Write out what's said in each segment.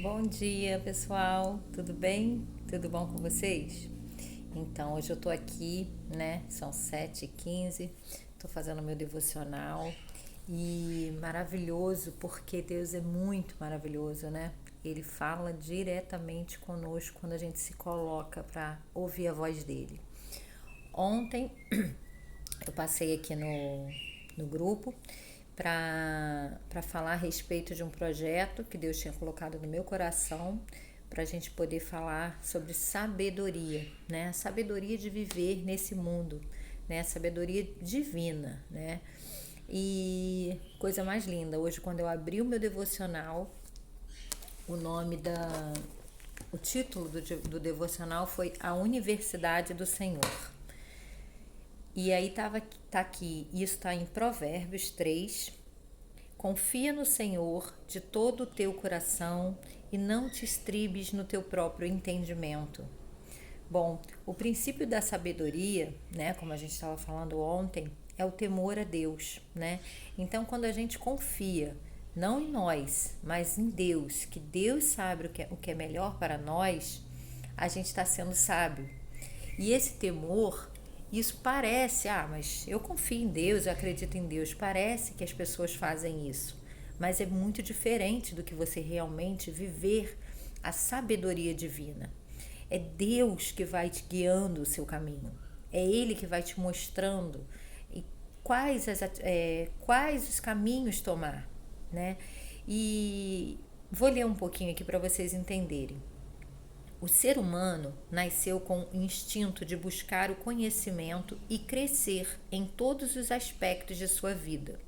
Bom dia, pessoal. Tudo bem? Tudo bom com vocês? Então, hoje eu tô aqui, né? São 7h15. Tô fazendo meu devocional e maravilhoso porque Deus é muito maravilhoso, né? Ele fala diretamente conosco quando a gente se coloca para ouvir a voz dele. Ontem eu passei aqui no grupo para falar a respeito de um projeto que Deus tinha colocado no meu coração para a gente poder falar sobre sabedoria, né? A sabedoria de viver nesse mundo, né? A sabedoria divina, né? E coisa mais linda, hoje quando eu abri o meu devocional, o nome da o título do devocional foi A Universidade do Senhor. E aí tá aqui, isso está em Provérbios 3. Confia no Senhor de todo o teu coração e não te estribes no teu próprio entendimento. Bom, o princípio da sabedoria, né, como a gente estava falando ontem, é o temor a Deus, né? Então, quando a gente confia, não em nós, mas em Deus, que Deus sabe o que é melhor para nós, a gente está sendo sábio. E esse temor, isso parece, mas eu confio em Deus, eu acredito em Deus. Parece que as pessoas fazem isso, mas é muito diferente do que você realmente viver a sabedoria divina. É Deus que vai te guiando o seu caminho. É Ele que vai te mostrando e quais os caminhos tomar, né? E vou ler um pouquinho aqui para vocês entenderem. O ser humano nasceu com o instinto de buscar o conhecimento e crescer em todos os aspectos de sua vida.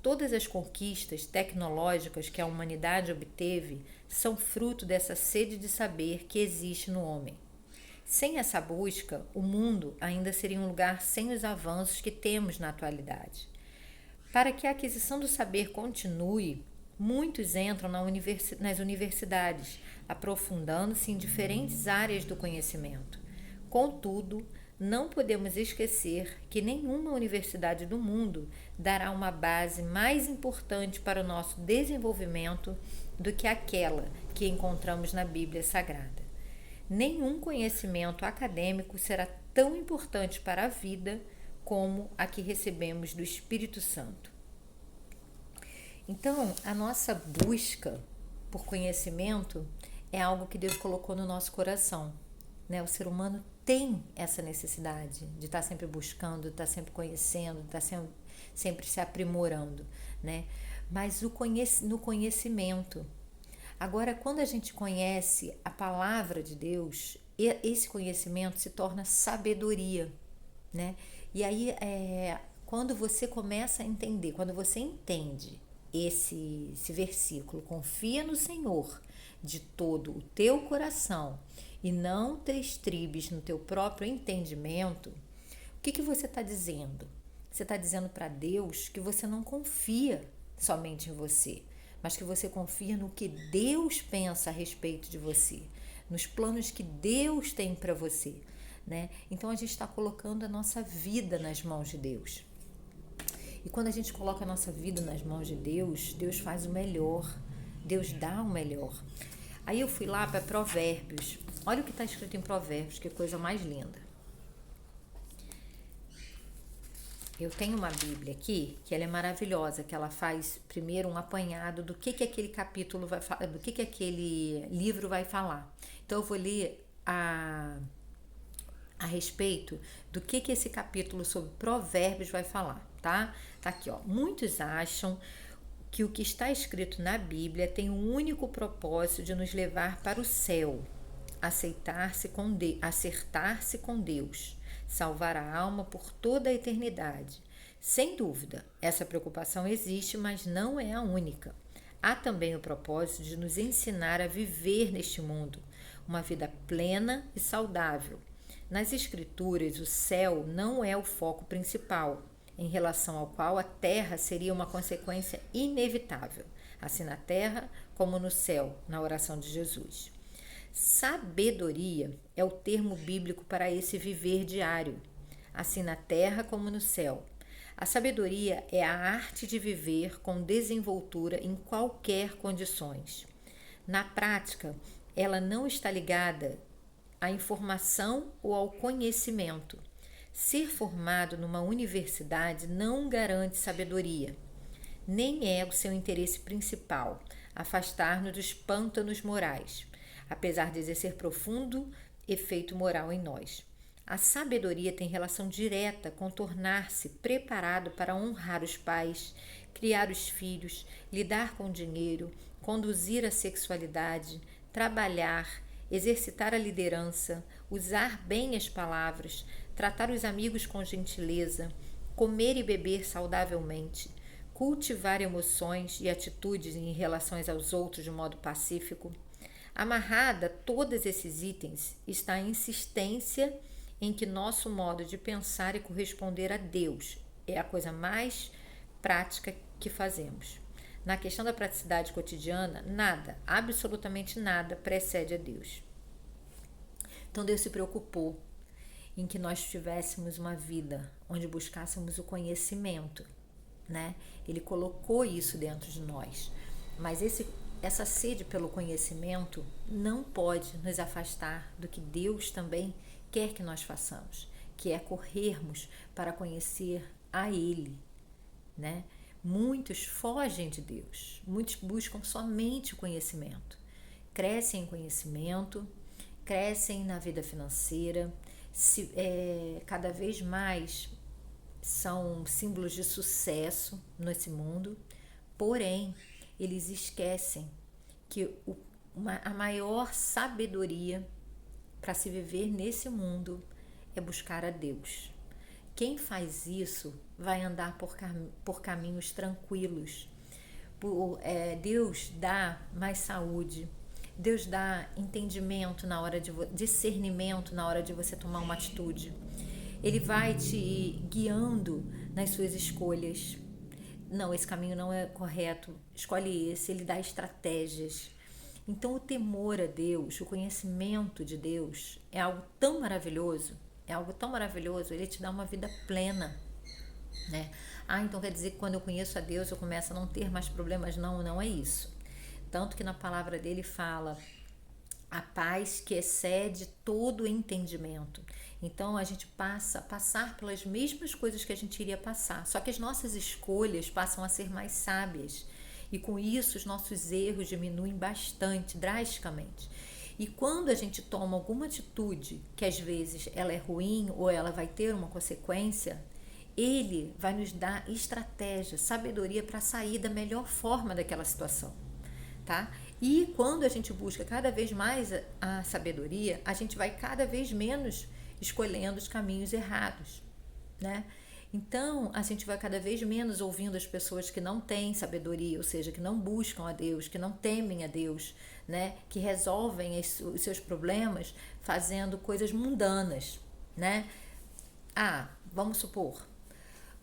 Todas as conquistas tecnológicas que a humanidade obteve são fruto dessa sede de saber que existe no homem. Sem essa busca, o mundo ainda seria um lugar sem os avanços que temos na atualidade. Para que a aquisição do saber continue, muitos entram nas universidades, aprofundando-se em diferentes áreas do conhecimento. Contudo, não podemos esquecer que nenhuma universidade do mundo dará uma base mais importante para o nosso desenvolvimento do que aquela que encontramos na Bíblia Sagrada. Nenhum conhecimento acadêmico será tão importante para a vida como a que recebemos do Espírito Santo. Então, a nossa busca por conhecimento é algo que Deus colocou no nosso coração, né? O ser humano tem essa necessidade de estar sempre buscando, de estar sempre conhecendo, de estar sempre se aprimorando, né? Mas no conhecimento. Agora, quando a gente conhece a palavra de Deus, esse conhecimento se torna sabedoria, né? E aí, quando você começa a entender, quando você entende esse versículo, confia no Senhor de todo o teu coração e não te estribes no teu próprio entendimento, o que você está dizendo? Você está dizendo para Deus que você não confia somente em você, mas que você confia no que Deus pensa a respeito de você, nos planos que Deus tem para você, né? Então a gente está colocando a nossa vida nas mãos de Deus. E quando a gente coloca a nossa vida nas mãos de Deus, Deus faz o melhor, Deus dá o melhor. Aí eu fui lá para Provérbios. Olha o que está escrito em Provérbios, que coisa mais linda. Eu tenho uma Bíblia aqui, que ela é maravilhosa, que ela faz primeiro um apanhado do que aquele capítulo vai falar, do que aquele livro vai falar. Então eu vou ler a respeito do que esse capítulo sobre Provérbios vai falar, tá? Tá aqui, ó. Muitos acham que o que está escrito na Bíblia tem um único propósito de nos levar para o céu, acertar-se com Deus, salvar a alma por toda a eternidade. Sem dúvida, essa preocupação existe, mas não é a única. Há também o propósito de nos ensinar a viver neste mundo, uma vida plena e saudável. Nas Escrituras, o céu não é o foco principal, em relação ao qual a terra seria uma consequência inevitável, assim na terra como no céu, na oração de Jesus. Sabedoria é o termo bíblico para esse viver diário, assim na terra como no céu. A sabedoria é a arte de viver com desenvoltura em qualquer condições. Na prática, ela não está ligada à informação ou ao conhecimento. Ser formado numa universidade não garante sabedoria, nem é o seu interesse principal, afastar-nos dos pântanos morais, apesar de exercer profundo efeito moral em nós. A sabedoria tem relação direta com tornar-se preparado para honrar os pais, criar os filhos, lidar com o dinheiro, conduzir a sexualidade, trabalhar, exercitar a liderança, usar bem as palavras, tratar os amigos com gentileza, comer e beber saudavelmente, cultivar emoções e atitudes em relação aos outros de modo pacífico. Amarrada a todos esses itens está a insistência em que nosso modo de pensar e corresponder a Deus é a coisa mais prática que fazemos. Na questão da praticidade cotidiana, nada, absolutamente nada, precede a Deus. Então Deus se preocupou em que nós tivéssemos uma vida onde buscássemos o conhecimento, né? Ele colocou isso dentro de nós. Mas essa sede pelo conhecimento não pode nos afastar do que Deus também quer que nós façamos, que é corrermos para conhecer a Ele, né? Muitos fogem de Deus, muitos buscam somente o conhecimento, crescem em conhecimento, crescem na vida financeira, cada vez mais são símbolos de sucesso nesse mundo, porém eles esquecem que a maior sabedoria para se viver nesse mundo é buscar a Deus. Quem faz isso vai andar por caminhos tranquilos. Deus dá mais saúde, Deus dá entendimento na hora de discernimento na hora de você tomar uma atitude. Ele vai te guiando nas suas escolhas. Não, esse caminho não é correto, escolhe esse. Ele dá estratégias. Então o temor a Deus, o conhecimento de Deus é algo tão maravilhoso, ele te dá uma vida plena, né? Então quer dizer que quando eu conheço a Deus eu começo a não ter mais problemas? Não, não é isso. Tanto que na palavra dele fala a paz que excede todo entendimento. Então a gente passa a passar pelas mesmas coisas que a gente iria passar, só que as nossas escolhas passam a ser mais sábias. E com isso os nossos erros diminuem bastante, drasticamente. E quando a gente toma alguma atitude que às vezes ela é ruim ou ela vai ter uma consequência, ele vai nos dar estratégia, sabedoria para sair da melhor forma daquela situação, tá? E quando a gente busca cada vez mais a sabedoria, a gente vai cada vez menos escolhendo os caminhos errados, né? Então, a gente vai cada vez menos ouvindo as pessoas que não têm sabedoria, ou seja, que não buscam a Deus, que não temem a Deus, né? Que resolvem os seus problemas fazendo coisas mundanas, né? Vamos supor,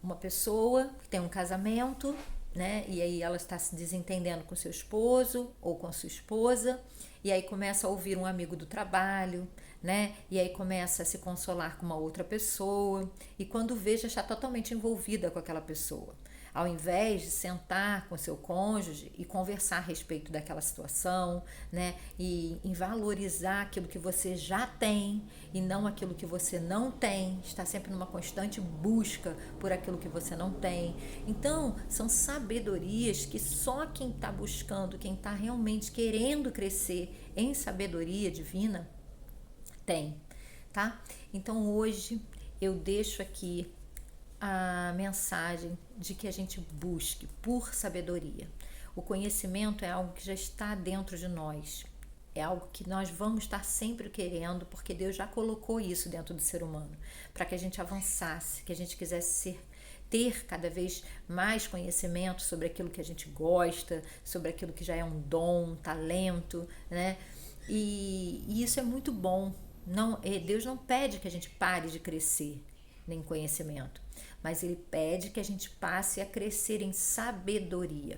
uma pessoa que tem um casamento, né? E aí ela está se desentendendo com seu esposo ou com sua esposa, e aí começa a ouvir um amigo do trabalho, né? E aí começa a se consolar com uma outra pessoa, e quando vê já está totalmente envolvida com aquela pessoa. Ao invés de sentar com seu cônjuge e conversar a respeito daquela situação, né? E em valorizar aquilo que você já tem e não aquilo que você não tem, está sempre numa constante busca por aquilo que você não tem. Então, são sabedorias que só quem está buscando, quem está realmente querendo crescer em sabedoria divina, tem, tá? Então, hoje eu deixo aqui a mensagem de que a gente busque por sabedoria. O conhecimento é algo que já está dentro de nós, é algo que nós vamos estar sempre querendo, porque Deus já colocou isso dentro do ser humano, para que a gente avançasse, que a gente quisesse ter cada vez mais conhecimento sobre aquilo que a gente gosta, sobre aquilo que já é um dom, um talento, né? E isso é muito bom. Deus não pede que a gente pare de crescer em conhecimento, mas Ele pede que a gente passe a crescer em sabedoria.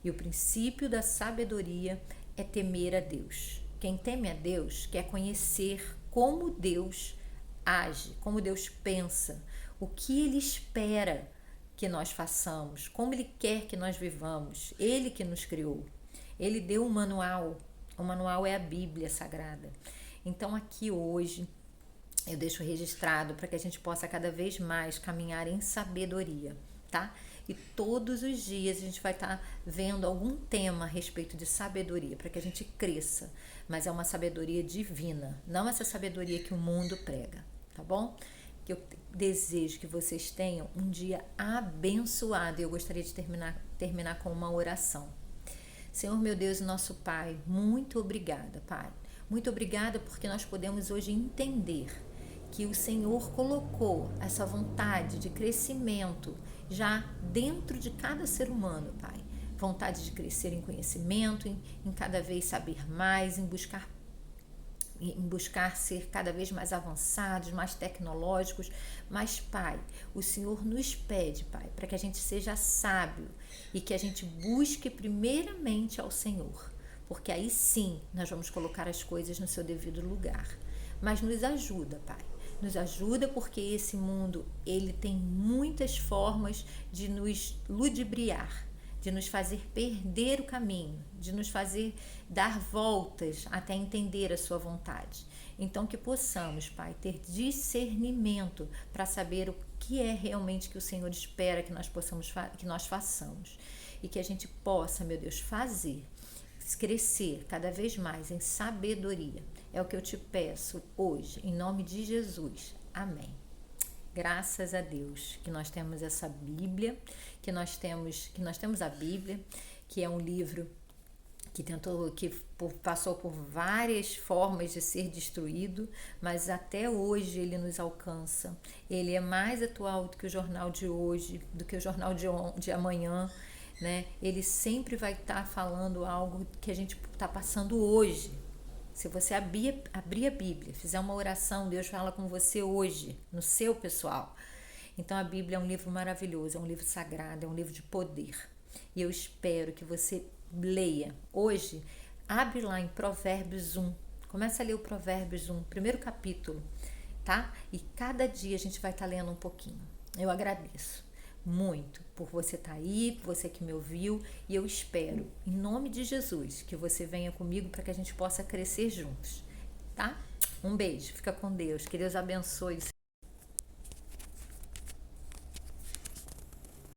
E o princípio da sabedoria é temer a Deus. Quem teme a Deus quer conhecer como Deus age, como Deus pensa, o que Ele espera que nós façamos, como Ele quer que nós vivamos. Ele que nos criou, Ele deu um manual, O manual é a Bíblia Sagrada. Então aqui hoje eu deixo registrado para que a gente possa cada vez mais caminhar em sabedoria, tá? E todos os dias a gente vai estar vendo algum tema a respeito de sabedoria, para que a gente cresça. Mas é uma sabedoria divina, não essa sabedoria que o mundo prega, tá bom? Que eu desejo que vocês tenham um dia abençoado. E eu gostaria de terminar com uma oração. Senhor, meu Deus e nosso Pai, muito obrigada, Pai. Muito obrigada porque nós podemos hoje entender que o Senhor colocou essa vontade de crescimento já dentro de cada ser humano, Pai. Vontade de crescer em conhecimento, em cada vez saber mais, em buscar ser cada vez mais avançados, mais tecnológicos. Mas, Pai, o Senhor nos pede, Pai, para que a gente seja sábio e que a gente busque primeiramente ao Senhor, porque aí sim nós vamos colocar as coisas no seu devido lugar. Mas nos ajuda, Pai. Nos ajuda porque esse mundo, ele tem muitas formas de nos ludibriar, de nos fazer perder o caminho, de nos fazer dar voltas até entender a sua vontade. Então que possamos, Pai, ter discernimento para saber o que é realmente que o Senhor espera que nós façamos. E que a gente possa, meu Deus, crescer cada vez mais em sabedoria. É o que eu te peço hoje, em nome de Jesus. Amém. Graças a Deus que nós temos essa Bíblia, que nós temos a Bíblia, que é um livro que passou por várias formas de ser destruído, mas até hoje ele nos alcança. Ele é mais atual do que o jornal de hoje, do que o jornal de amanhã, né? Ele sempre vai estar falando algo que a gente está passando hoje. Se você abrir a Bíblia, fizer uma oração, Deus fala com você hoje, no seu pessoal. Então a Bíblia é um livro maravilhoso, é um livro sagrado, é um livro de poder. E eu espero que você leia. Hoje, abre lá em Provérbios 1. Começa a ler o Provérbios 1, primeiro capítulo, tá? E cada dia a gente vai estar lendo um pouquinho. Eu agradeço muito por você estar aí, por você que me ouviu, e eu espero, em nome de Jesus, que você venha comigo para que a gente possa crescer juntos, tá? Um beijo, fica com Deus, que Deus abençoe.